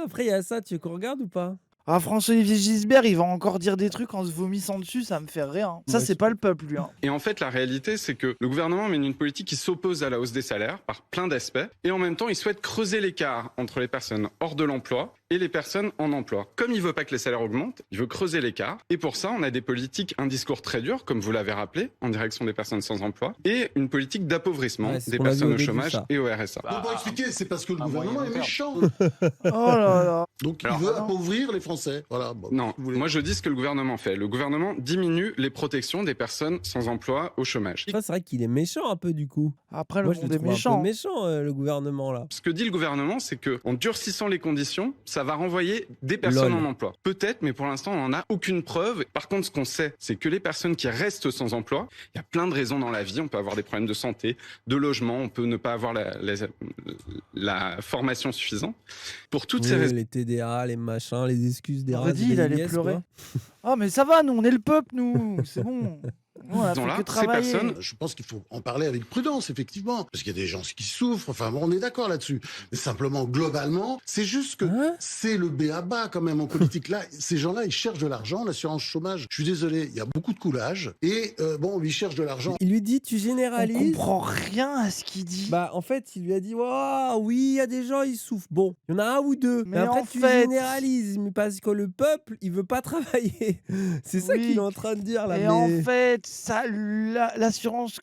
Après, il y a ça, tu veux qu'on regarde ou pas? Ah, François-Olivier Gisbert, il va encore dire des trucs en se vomissant dessus, ça me fait rire, hein. Ça, Moi, c'est je pas le peuple, lui, hein. Et en fait, la réalité, c'est que le gouvernement mène une politique qui s'oppose à la hausse des salaires par plein d'aspects. Et en même temps, il souhaite creuser l'écart entre les personnes hors de l'emploi et les personnes en emploi. Comme il veut pas que les salaires augmentent, il veut creuser l'écart. Et pour ça, on a des politiques, un discours très dur, comme vous l'avez rappelé, en direction des personnes sans emploi, et une politique d'appauvrissement Ouais, c'est ce des qu'on a vu personnes au au début, chômage ça. et au RSA. Donc, pour expliquer, c'est parce que le gouvernement est méchant. Oh là là. Donc, il Alors, veut appauvrir les Français. Voilà. Bon, Non, si vous voulez. moi je dis ce que le gouvernement fait. Le gouvernement diminue les protections des personnes sans emploi au chômage. Ça, c'est vrai qu'il est méchant un peu, du coup. Après, le Moi, je le monde est trouve un peu méchant. méchant, le gouvernement, là. Ce que dit le gouvernement, c'est que en durcissant les conditions, ça va renvoyer des personnes Lol. en emploi. Peut-être, mais pour l'instant, on n'en a aucune preuve. Par contre, ce qu'on sait, c'est que les personnes qui restent sans emploi, il y a plein de raisons dans la vie. On peut avoir des problèmes de santé, de logement, on peut ne pas avoir la formation suffisante. Pour toutes ces Oui, raisons, les TDA, les machins, les excuses des On a races, dit, des il allait vieillesses, pleurer. quoi. Ah, mais ça va, nous, on est le peuple, nous. C'est bon. Nous, on a fait là, que ces travailler. personnes Je pense qu'il faut en parler avec prudence, effectivement, parce qu'il y a des gens qui souffrent. Enfin, bon, on est d'accord là-dessus. Mais simplement, globalement, c'est juste que Hein c'est le b.a.-ba quand même en politique. Là, ces gens-là, ils cherchent de l'argent. L'assurance chômage, je suis désolé, il y a beaucoup de coulage. Et bon, ils cherchent de l'argent. Il lui dit, tu On généralises. comprend rien à ce qu'il dit. Bah, en fait, il lui a dit, waouh, oui, il y a des gens, ils souffrent. Bon, il y en a un ou deux. Mais Mais après, en tu fait- généralises. Mais parce que le peuple, il veut pas travailler. C'est ça Oui. qu'il est en train de dire, là. Et mais... en fait, ça, l'assurance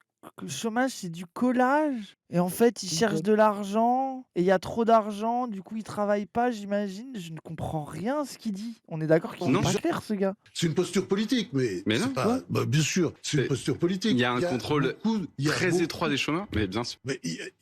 chômage, c'est du collage. Et en fait, ils Une cherchent cote. de l'argent. Et il y a trop d'argent. Du coup, ils travaillent pas, j'imagine. Je ne comprends rien à ce qu'il dit. On est d'accord qu'il Non, est pas je- clair, ce gars. C'est une posture politique, mais Mais c'est non, pas. quoi. Bah, bien sûr, c'est une C'est- posture politique. il y a un contrôle il y a très beaucoup- étroit des chômeurs, mais bien sûr. Mais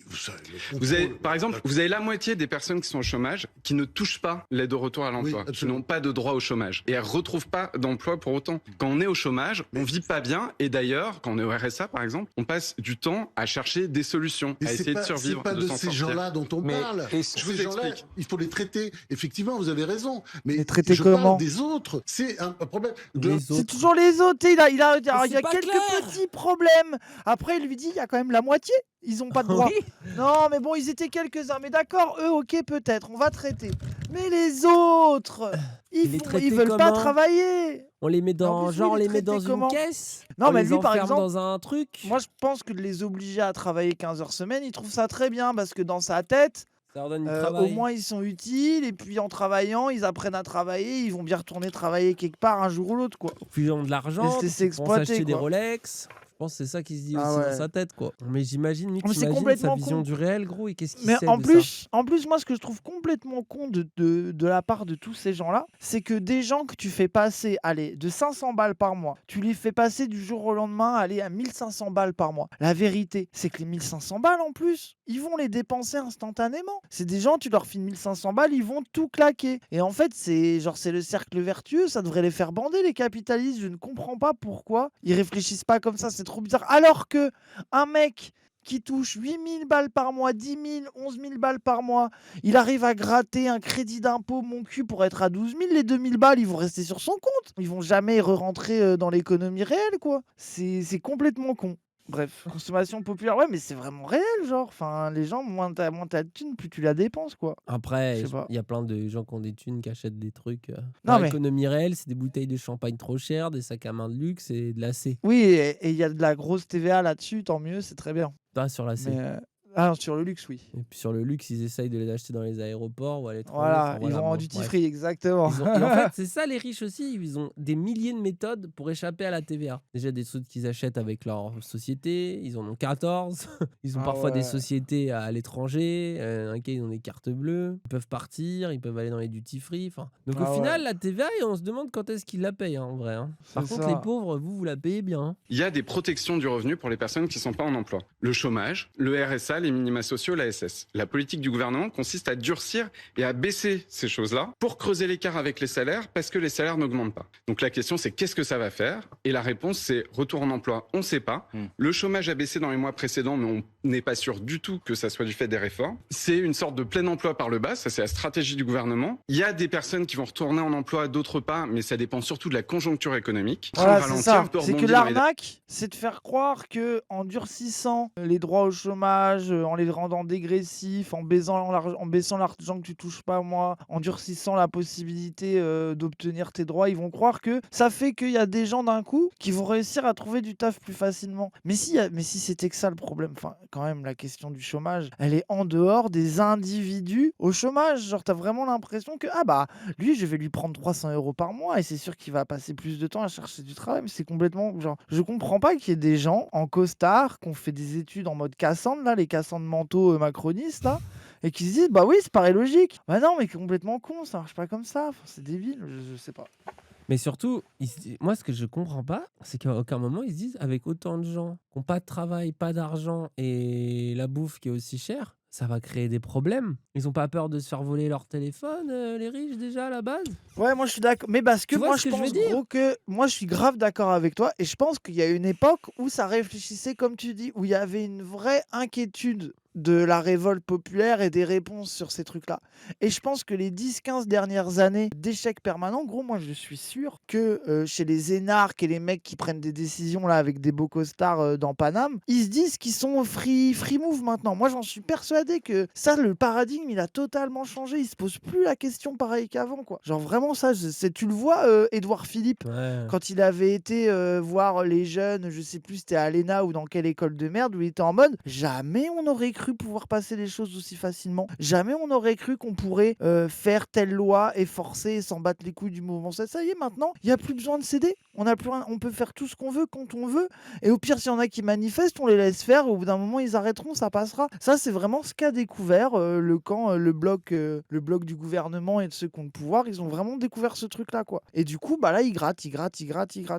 vous savez, le Vous avez, contrôle- par exemple, vous avez la moitié des personnes qui sont au chômage qui ne touchent pas l'aide au retour à l'emploi, qui absolument. n'ont pas de droit au chômage et elles retrouvent pas d'emploi pour autant. Quand on est au chômage, on vit pas bien et d'ailleurs, quand on est au RSA par exemple, on passe du temps à chercher des solutions, Mais à c'est essayer pas, de survivre, c'est pas de s'en ces sortir. gens-là dont on Mais parle. est-ce- Je vous Ces gens-là, explique. il faut les traiter. Effectivement, vous avez raison. Mais Les traiter je comment parle des autres. C'est un problème. Les C'est autres. toujours les autres. Tu sais, il y c'est a pas quelques clair. petits problèmes. Après, il lui dit, il y a quand même la moitié. Ils ont pas de droit. Oui. Non, mais bon, ils étaient quelques-uns. Mais d'accord, eux, ok, peut-être. On va traiter. Mais les autres, Les ils traiter veulent pas comment travailler. On les met En dans, plus, genre, on oui, les les met dans traiter une comment caisse. Non, on mais les lui, par enferme exemple, dans un truc. moi, je pense que de les obliger à travailler 15 heures semaine, il trouve ça très bien parce que dans sa tête, Ça leur donne du au travail. moins ils sont utiles et puis en travaillant, ils apprennent à travailler, ils vont bien retourner travailler quelque part un jour ou l'autre, quoi. Puis ils ont de l'argent, Et c'est donc ils vont s'exploiter, s'acheter des quoi. Rolex. Je pense que c'est ça qui se dit Ah aussi ouais. dans sa tête, quoi. Mais j'imagine, lui, Mais c'est t'imagines sa complètement vision con. du réel, gros, et qu'est-ce qu'il Mais sait en de ça. plus, moi, ce que je trouve complètement con de la part de tous ces gens-là, c'est que des gens que tu fais passer, allez, de 500 balles par mois, tu les fais passer du jour au lendemain, aller à 1500 balles par mois. La vérité, c'est que les 1500 balles, en plus, ils vont les dépenser instantanément. C'est des gens, tu leur files 1500 balles, ils vont tout claquer. Et en fait, c'est le cercle vertueux, ça devrait les faire bander, les capitalistes. Je ne comprends pas pourquoi ils réfléchissent pas comme ça, c'est trop bizarre. Alors que un mec qui touche 8000 balles par mois, 10 000, 11 000 balles par mois, il arrive à gratter un crédit d'impôt, mon cul, pour être à 12 000, les 2000 balles, ils vont rester sur son compte. Ils vont jamais re-rentrer dans l'économie réelle, quoi. C'est complètement con. Bref, consommation populaire, ouais, mais c'est vraiment réel, genre. Enfin, les gens, moins t'as de thunes, plus tu la dépenses, quoi. Après, Je sais pas. il y a plein de gens qui ont des thunes, qui achètent des trucs. Non, Dans mais- l'économie réelle, c'est des bouteilles de champagne trop chères, des sacs à main de luxe et de l'AC. Oui, et il y a de la grosse TVA là-dessus, tant mieux, c'est très bien. Pas sur l'AC. Mais, ah, sur le luxe, oui. Et puis sur le luxe, ils essayent de les acheter dans les aéroports ou à l'étranger. Voilà, Enfin, ils vont en bon, duty bref. free, exactement. Et en fait, c'est ça les riches aussi, ils ont des milliers de méthodes pour échapper à la TVA. Déjà des trucs qu'ils achètent avec leur société, ils en ont 14. Ils ont Ah parfois des ouais. sociétés à l'étranger, ok, ils ont des cartes bleues, ils peuvent partir, ils peuvent aller dans les duty free. Donc Ah au final, ouais. la TVA, et on se demande quand est-ce qu'ils la payent, hein, en vrai. Hein. Par C'est contre, ça. les pauvres, vous la payez bien. Hein. Il y a des protections du revenu pour les personnes qui ne sont pas en emploi. Le chômage, le RSA, les minima sociaux, l'ASS. La politique du gouvernement consiste à durcir et à baisser ces choses-là pour creuser l'écart avec les salaires parce que les salaires n'augmentent pas. Donc la question c'est qu'est-ce que ça va faire? Et la réponse c'est retour en emploi, on ne sait pas. Le chômage a baissé dans les mois précédents mais on n'est pas sûr du tout que ça soit du fait des réformes. C'est une sorte de plein emploi par le bas, ça c'est la stratégie du gouvernement. Il y a des personnes qui vont retourner en emploi, d'autres pas, mais ça dépend surtout de la conjoncture économique. Voilà, Ralentir, c'est ça. peut C'est que rebondir dans les- l'arnaque, c'est de faire croire que en durcissant les droits au chômage, en les rendant dégressifs, en baissant l'argent que tu touches pas, moi, en durcissant la possibilité d'obtenir tes droits, ils vont croire que ça fait qu'il y a des gens d'un coup qui vont réussir à trouver du taf plus facilement. Mais si c'était que ça le problème, enfin, quand même, la question du chômage, elle est en dehors des individus au chômage. Genre, t'as vraiment l'impression que, ah bah, lui, je vais lui prendre 300 € par mois et c'est sûr qu'il va passer plus de temps à chercher du travail. Mais c'est complètement, genre, je comprends pas qu'il y ait des gens en costard qui ont fait des études en mode Cassandre, là, les Cassandres mentaux macronistes, là, et qui se disent, bah oui, ça paraît logique. Bah non, mais complètement con, ça marche pas comme ça. Enfin, c'est débile, je sais pas. Mais surtout, moi, ce que je comprends pas, c'est qu'à aucun moment, ils se disent, avec autant de gens qui n'ont pas de travail, pas d'argent et la bouffe qui est aussi chère, ça va créer des problèmes. Ils n'ont pas peur de se faire voler leur téléphone, les riches, déjà, à la base? Ouais, moi je suis d'accord. Mais parce que Tu vois moi ce je que je veux pense dire? gros que moi je suis grave d'accord avec toi et je pense qu'il y a une époque où ça réfléchissait comme tu dis, où il y avait une vraie inquiétude de la révolte populaire et des réponses sur ces trucs-là. Et je pense que les 10-15 dernières années d'échec permanent, gros, moi je suis sûr que chez les énarques et les mecs qui prennent des décisions là avec des beaux costards dans Paname, ils se disent qu'ils sont free move maintenant. Moi j'en suis persuadé que ça, le paradigme, il a totalement changé. Il se pose plus la question pareil qu'avant, quoi. Genre vraiment ça, tu le vois, Édouard Philippe, Ouais. quand il avait été voir les jeunes, je sais plus c'était à l'ENA ou dans quelle école de merde, où il était en mode jamais on aurait cru pouvoir passer les choses aussi facilement, jamais on aurait cru qu'on pourrait faire telle loi et forcer et s'en battre les couilles du mouvement. Ça y est, maintenant, il n'y a plus besoin de céder. On peut faire tout ce qu'on veut quand on veut. Et au pire, s'il y en a qui manifestent, on les laisse faire. Au bout d'un moment, ils arrêteront, ça passera. Ça, c'est vraiment ce qu'a découvert le camp, le bloc du gouvernement et de ceux qui ont le pouvoir. Ils ont vraiment découvert ce truc-là, quoi. Et du coup, bah là, ils grattent,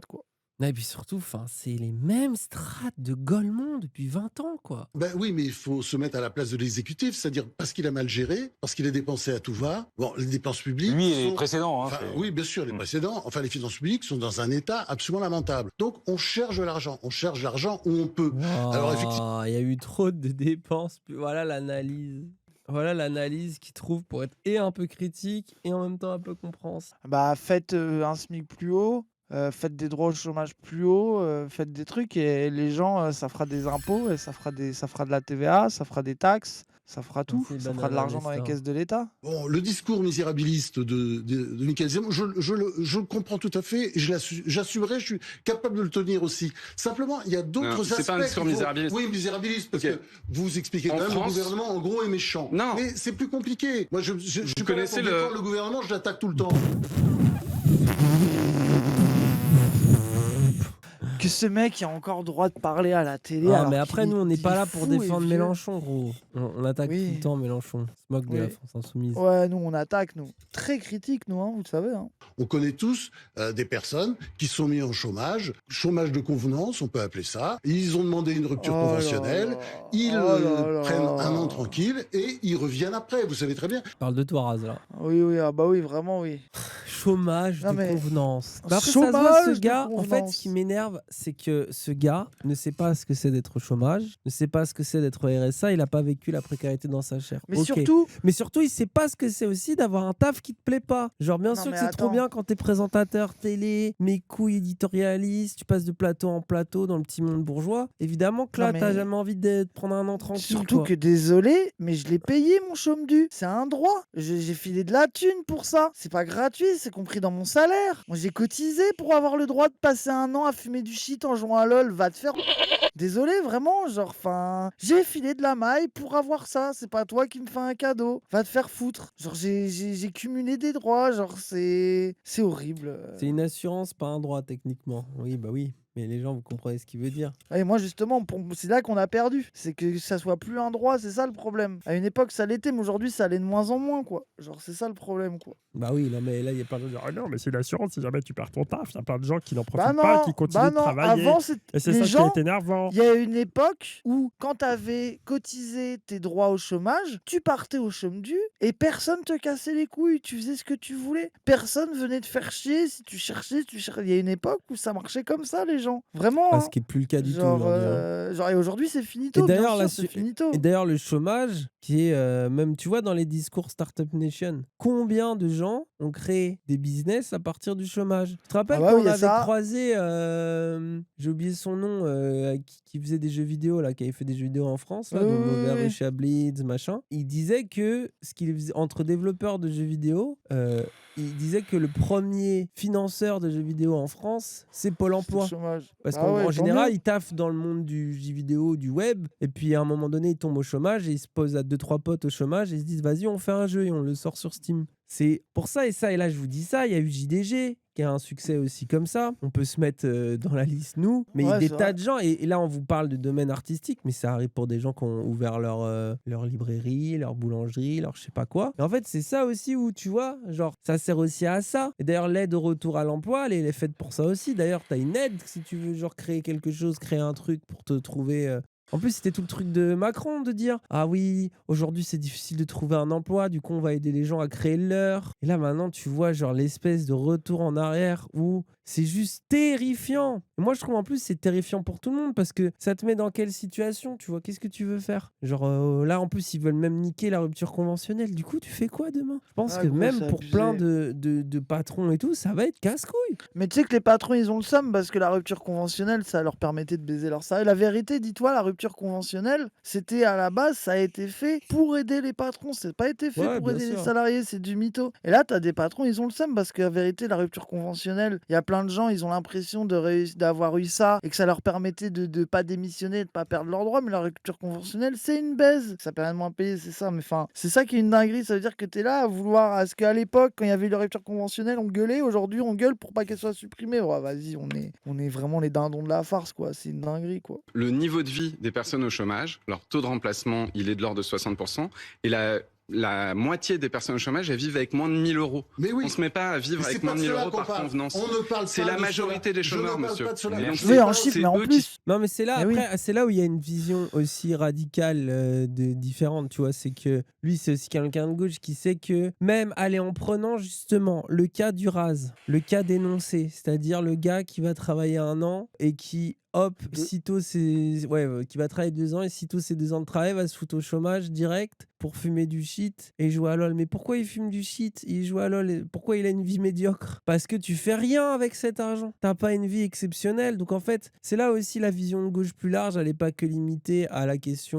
quoi. Et puis surtout, c'est les mêmes strates de Golemont depuis 20 ans, quoi. Ben oui, mais il faut se mettre à la place de l'exécutif, c'est-à-dire parce qu'il a mal géré, parce qu'il a dépensé à tout va. Bon, les dépenses publiques. Lui et les sont- précédents. Enfin, oui, bien sûr, les précédents. Enfin, les finances publiques sont dans un état absolument lamentable. Donc, on cherche de l'argent. On cherche de l'argent où on peut. Alors, effectivement. Il y a eu trop de dépenses. Voilà l'analyse. Voilà l'analyse qu'ils trouvent pour être et un peu critique et en même temps un peu compréhensible. Bah, faites un SMIC plus haut. Faites des droits au chômage plus haut, faites des trucs et les gens, ça fera des impôts et ça fera de la TVA, ça fera des taxes, ça fera tout, Merci, ça fera de l'argent dans les Nestor. caisses de l'État. Bon, le discours misérabiliste de Michael Zemmour, je le comprends tout à fait, et j'assumerai, je suis capable de le tenir aussi. Simplement, il y a d'autres Non, aspects. c'est pas un discours misérabiliste. Oui, misérabiliste, parce Ok. que vous expliquez En quand même France- le gouvernement, en gros, est méchant. Non. Mais c'est plus compliqué. Moi, je suis pas là connaissez pour le- défendre le gouvernement, je l'attaque tout le temps. Que ce mec ait encore droit de parler à la télé. Ah, alors mais qu'il après, est- nous, on n'est il pas est là pour fou et défendre vieux. Mélenchon, gros. On attaque Oui. tout le temps Mélenchon. On se moque de la Oui. France insoumise. Ouais, nous on attaque, nous. Très critique, nous, hein, vous le savez. Hein. On connaît tous des personnes qui sont mises en chômage de convenance, on peut appeler ça. Ils ont demandé une rupture Oh là conventionnelle, là. ils Oh là là. prennent un an tranquille et ils reviennent après. Vous savez très bien. Je parle de toi, Raz, là. Oui, ah bah oui, vraiment, oui. Chômage Non, de mais- convenance. Bah après, ça se voit, ce Chômage de gars, en fait, convenance. ce qui m'énerve, c'est que ce gars ne sait pas ce que c'est d'être au chômage, ne sait pas ce que c'est d'être au RSA, il n'a pas vécu la précarité dans sa chair. Mais Ok. surtout, Mais surtout, il sait pas ce que c'est aussi d'avoir un taf qui te plaît pas. Genre, bien Non, sûr mais que c'est trop attends. bien quand t'es présentateur télé, mes couilles éditorialistes, tu passes de plateau en plateau dans le petit monde bourgeois. Évidemment que là, Non, mais- t'as jamais envie de prendre un an tranquille. surtout quoi. que désolé, mais je l'ai payé mon chôme dû. C'est un droit. J'ai filé de la thune pour ça. C'est pas gratuit, c'est compris dans mon salaire. Moi j'ai cotisé pour avoir le droit de passer un an à fumer du shit en jouant à LoL. Va te faire. Désolé, vraiment, genre, enfin, j'ai filé de la maille pour avoir ça. C'est pas toi qui me fais un cadeau. Va te faire foutre. Genre, j'ai cumulé des droits. Genre, c'est horrible. C'est une assurance, pas un droit techniquement. Oui, bah oui. Mais les gens, vous comprenez ce qu'il veut dire. Et moi, justement, c'est là qu'on a perdu. C'est que ça soit plus un droit, c'est ça le problème. À une époque, ça l'était, mais aujourd'hui, ça l'est de moins en moins, quoi. Genre, c'est ça le problème, quoi. Bah oui, non, mais là, il y a plein de gens. Ah non, mais c'est une assurance si jamais tu perds ton taf. Il y a plein de gens qui n'en profitent Bah non, pas, qui continuent bah de non. travailler. Avant, Et c'est les ça qui gens. est énervant. Il y a une époque où, quand tu avais cotisé tes droits au chômage, tu partais au chôme dû et personne te cassait les couilles. Tu faisais ce que tu voulais. Personne venait te faire chier si tu cherchais. Il y a une époque où ça marchait comme ça, les gens. gens. Vraiment. Ah, Hein. ce qui est plus le cas du tout Genre, aujourd'hui. Hein. et aujourd'hui, c'est finito. Et d'ailleurs, bien sûr, c'est finito. et d'ailleurs, le chômage, qui est même, tu vois, dans les discours Startup Nation, combien de gens ont créé des business à partir du chômage? Tu te rappelles bah quand oui, on y a avait ça. croisé, j'ai oublié son nom, qui faisait des jeux vidéo, là, qui avait fait des jeux vidéo en France, là, Oui, dont oui, Mauvais oui, oui. Russia Blitz, machin. Il disait que ce qu'il faisait entre développeurs de jeux vidéo, il disait que le premier financeur de jeux vidéo en France, c'est Pôle C'était le emploi. chômage. Parce Bah qu'en ouais, en tant général, mieux. ils taffent dans le monde du jeu vidéo, du web, et puis à un moment donné, ils tombent au chômage et ils se posent à 2-3 potes au chômage et ils se disent vas-y, on fait un jeu et on le sort sur Steam. C'est pour ça, et là, je vous dis ça, il y a eu JDG qui a un succès aussi comme ça. On peut se mettre dans la liste, nous, mais il y a Ouais, des c'est tas vrai. de gens, et là, on vous parle de domaine artistique, mais ça arrive pour des gens qui ont ouvert leur librairie, leur boulangerie, leur je sais pas quoi. Et en fait, c'est ça aussi où, tu vois, genre, ça sert aussi à ça. Et d'ailleurs, l'aide au retour à l'emploi, elle est faite pour ça aussi. D'ailleurs, tu as une aide si tu veux, genre, créer quelque chose, créer un truc pour te trouver. En plus, c'était tout le truc de Macron de dire ah oui, aujourd'hui c'est difficile de trouver un emploi, du coup on va aider les gens à créer le leur. Et là maintenant, tu vois genre l'espèce de retour en arrière où c'est juste terrifiant. Et moi je trouve en plus c'est terrifiant pour tout le monde parce que ça te met dans quelle situation, tu vois, qu'est-ce que tu veux faire? Genre là en plus ils veulent même niquer la rupture conventionnelle. Du coup, tu fais quoi demain? Je pense Ah, que gros, même c'est pour plein abusé. de patrons et tout, ça va être casse-couille. Mais tu sais que les patrons, ils ont le seum parce que la rupture conventionnelle, ça leur permettait de baiser leur salaire. La vérité, dis-toi, la rupture conventionnelle, c'était à la base, ça a été fait pour aider les patrons. C'est pas été fait Ouais, pour bien aider les sûr. salariés, c'est du mytho. Et là, t'as des patrons, ils ont le seum parce que la vérité, la rupture conventionnelle, il y a plein de gens, ils ont l'impression d'avoir eu ça et que ça leur permettait de pas démissionner, de pas perdre leurs droits. Mais la rupture conventionnelle, c'est une baise. Ça permet de moins payer, c'est ça. Mais enfin, c'est ça qui est une dinguerie. Ça veut dire que t'es là à vouloir, à ce qu'à l'époque, quand il y avait la rupture conventionnelle, on gueulait. Aujourd'hui, on gueule pour pas qu'elle soit supprimée. Ouais, vas-y, on est vraiment les dindons de la farce, quoi. C'est une dinguerie, quoi. Le niveau de vie des personnes au chômage, leur taux de remplacement, il est de l'ordre de 60%. Et la moitié des personnes au chômage, elles vivent avec moins de 1 000 euros. Mais oui. On se met pas à vivre Mais c'est avec pas moins de de 1 000 cela euros qu'on par parle. convenance. On ne parle C'est pas la de majorité cela. des Je ne chômeurs, parle monsieur. pas de cela. Et donc, Je Oui, c'est- en parle- chiffres, c'est mais en eux plus. Non, mais c'est là, Eh oui. après, c'est là où il y a une vision aussi radicale différente, tu vois. C'est que lui, c'est aussi quelqu'un de gauche qui sait que même, allez, en prenant justement le cas du Raz, le cas dénoncé, c'est-à-dire le gars qui va travailler 1 an et qui, hop, Deux. qui va travailler 2 ans et sitôt ses 2 ans de travail va se foutre au chômage direct pour fumer du shit et jouer à LoL. Mais pourquoi il fume du shit? Il joue à LoL. Pourquoi il a une vie médiocre? Parce que tu fais rien avec cet argent. T'as pas une vie exceptionnelle. Donc en fait, c'est là aussi la vision de gauche plus large. Elle est pas que limitée à la question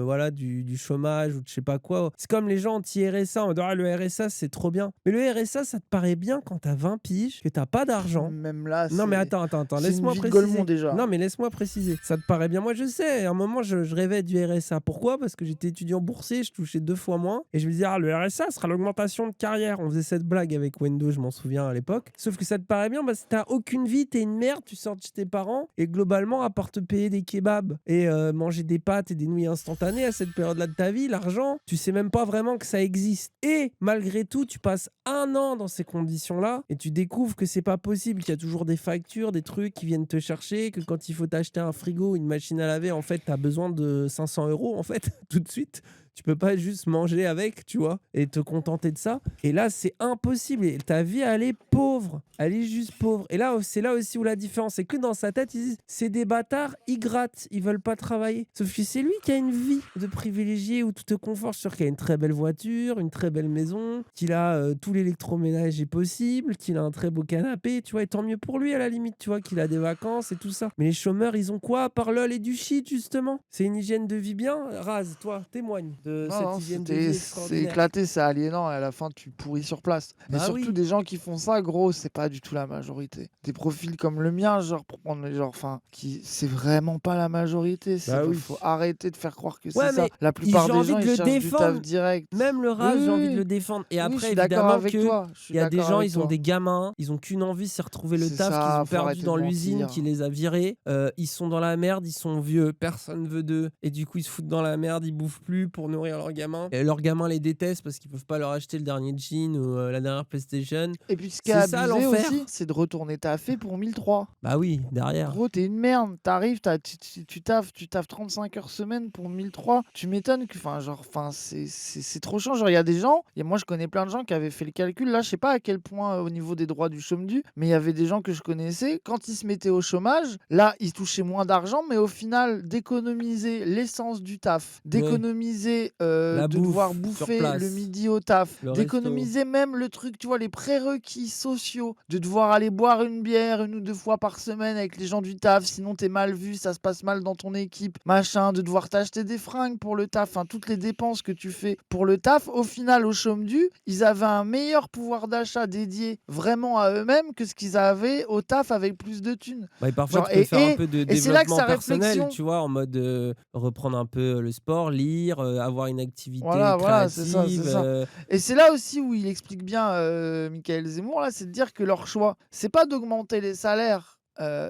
voilà, du chômage ou de je sais pas quoi. C'est comme les gens anti-RSA. On dit ah, le RSA, c'est trop bien. Mais le RSA, ça te paraît bien quand t'as 20 piges, que t'as pas d'argent. Même là, Non mais c'est. attends, C'est une laisse-moi vie de préciser. Golemont déjà. Non mais laisse-moi préciser. Ça te paraît bien? Moi je sais, à un moment je rêvais du RSA. Pourquoi? Parce que j'étais étudiant boursier, je touchais 2 fois moins. Et je me disais, ah le RSA sera l'augmentation de carrière. On faisait cette blague avec Wendo, je m'en souviens à l'époque. Sauf que ça te paraît bien, parce que t'as aucune vie, t'es une merde, tu sors de chez tes parents. Et globalement, à part te payer des kebabs et manger des pâtes et des nouilles instantanées à cette période-là de ta vie, l'argent, tu sais même pas vraiment que ça existe. Et malgré tout, tu passes 1 an dans ces conditions-là et tu découvres que c'est pas possible, qu'il y a toujours des factures, des trucs qui viennent te chercher, que quand il faut t'acheter un frigo, une machine à laver, en fait, t'as besoin de 500 euros, en fait, tout de suite. Tu peux pas juste manger avec, tu vois, et te contenter de ça. Et là, c'est impossible. Et ta vie, elle est pauvre. Elle est juste pauvre. Et là, c'est là aussi où la différence, c'est que dans sa tête, ils disent, c'est des bâtards, ils grattent, ils veulent pas travailler. Sauf que c'est lui qui a une vie de privilégié où tout te confort. Je suis sûr qu'il a une très belle voiture, une très belle maison, qu'il a tout l'électroménager possible, qu'il a un très beau canapé, tu vois. Et tant mieux pour lui, à la limite, tu vois, qu'il a des vacances et tout ça. Mais les chômeurs, ils ont quoi à part LOL et du shit, justement? C'est une hygiène de vie bien? Raz, toi, témoigne de Non, cette non, hygiène de vie c'est extraordinaire. éclaté, c'est aliénant et à la fin tu pourris sur place. Mais Bah surtout oui. des gens qui font ça, gros, c'est pas du tout la majorité. Des profils comme le mien, genre pour prendre les genre, enfin, c'est vraiment pas la majorité. Bah oui. Faut arrêter de faire croire que Ouais, c'est ça. mais La j'ai plupart des envie gens de ils le cherchent du taf défendre. direct. Même le Raz, Oui, j'ai envie de oui. le défendre. Et Oui, après, je suis d'accord évidemment, avec que toi. Je suis il y a des d'accord gens, avec ils ont toi. des gamins, ils ont qu'une envie, c'est retrouver le C'est taf qu'ils ça, ont faut perdu arrêter dans de l'usine mentir. qui les a virés. Ils sont dans la merde, ils sont vieux, personne veut d'eux. Et du coup, ils se foutent dans la merde, ils bouffent plus pour nourrir leurs gamins. Et leurs gamins les détestent parce qu'ils peuvent pas leur acheter le dernier jean ou la dernière PlayStation. Et puis ce qui est C'est ça, abusé l'enfer. aussi, c'est de retourner taffer pour 1003. Bah oui, derrière. Gros, t'es une merde. T'arrives, tu taffes 35 heures semaine pour 1003. Tu m'étonnes que, c'est trop chiant. Genre, il y a des gens, moi je connais plein de gens qui avaient fait le calcul. Là, je sais pas à quel point au niveau des droits du chôme dû, mais il y avait des gens que je connaissais. Quand ils se mettaient au chômage, là, ils touchaient moins d'argent, mais au final, d'économiser l'essence du taf, d'économiser La de bouffe devoir sur bouffer place. le midi au taf, Le d'économiser même le truc, tu vois, les prérequis sociaux, de devoir aller boire une bière 1 ou 2 fois par semaine avec les gens du taf, sinon t'es mal vu, ça se passe mal dans ton équipe, machin, de devoir t'acheter des fringues pour le taf, toutes les dépenses que tu fais pour le taf, au final, au chôme dû, ils avaient un meilleur pouvoir d'achat dédié vraiment à eux-mêmes que ce qu'ils avaient au taf avec plus de thunes. Bah, et parfois, Genre, tu peux faire un peu de et c'est là que développement sa personnel, réflexion. tu vois, en mode reprendre un peu le sport, lire, avoir une activité Voilà, c'est ça, c'est créative. ça. Et c'est là aussi où il explique bien, Michael Zemmour, là, c'est de dire que leur choix, c'est pas d'augmenter les salaires,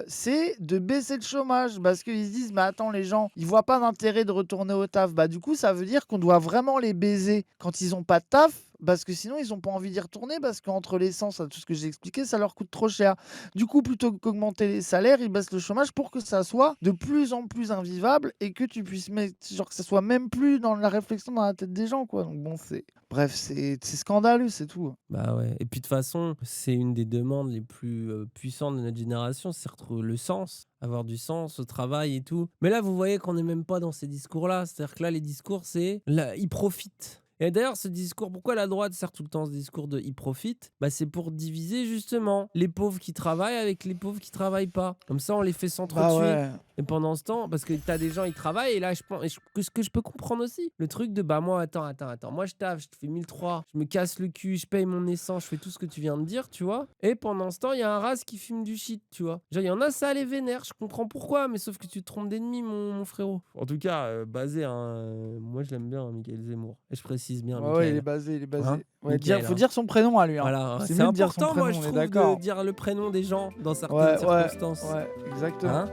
c'est de baisser le chômage. Parce qu'ils se disent, mais attends, les gens, ils voient pas d'intérêt de retourner au taf. Bah, du coup, ça veut dire qu'on doit vraiment les baiser quand ils ont pas de taf. Parce que sinon, ils ont pas envie d'y retourner. Parce qu'entre l'essence, tout ce que j'ai expliqué, ça leur coûte trop cher. Du coup, plutôt qu'augmenter les salaires, ils baissent le chômage pour que ça soit de plus en plus invivable et que tu puisses mettre, genre que ça soit même plus dans la réflexion dans la tête des gens, quoi. Donc bon, bref, c'est scandaleux, c'est tout. Bah ouais. Et puis de toute façon, c'est une des demandes les plus puissantes de notre génération, c'est retrouver le sens, avoir du sens au travail et tout. Mais là, vous voyez qu'on n'est même pas dans ces discours-là. C'est-à-dire que là, les discours, c'est là, ils profitent. Et d'ailleurs, ce discours, pourquoi la droite sert tout le temps ce discours de ils profitent? Bah, c'est pour diviser justement les pauvres qui travaillent avec les pauvres qui travaillent pas. Comme ça, on les fait s'entretuer. Ouais. Et pendant ce temps, parce que t'as des gens, ils travaillent, et là, je pense, ce que je peux comprendre aussi, le truc de, bah, moi, attends, moi, je taffe, je te fais 1003, je me casse le cul, je paye mon essence, je fais tout ce que tu viens de dire, tu vois. Et pendant ce temps, il y a un race qui fume du shit, tu vois. Genre, il y en a, ça les vénère, je comprends pourquoi, mais sauf que tu te trompes d'ennemi, mon frérot. En tout cas, basé, moi, je l'aime bien, Michael Zemmour. Et je précise bien, Ouais, Michael. il est basé, il est basé. Hein, Ouais, Michael, faut hein. dire son prénom à lui. Voilà, C'est c'est mieux de dire son important, moi, prénom, je on est trouve, d'accord. de dire le prénom des gens dans certaines Ouais, circonstances. exactement. Hein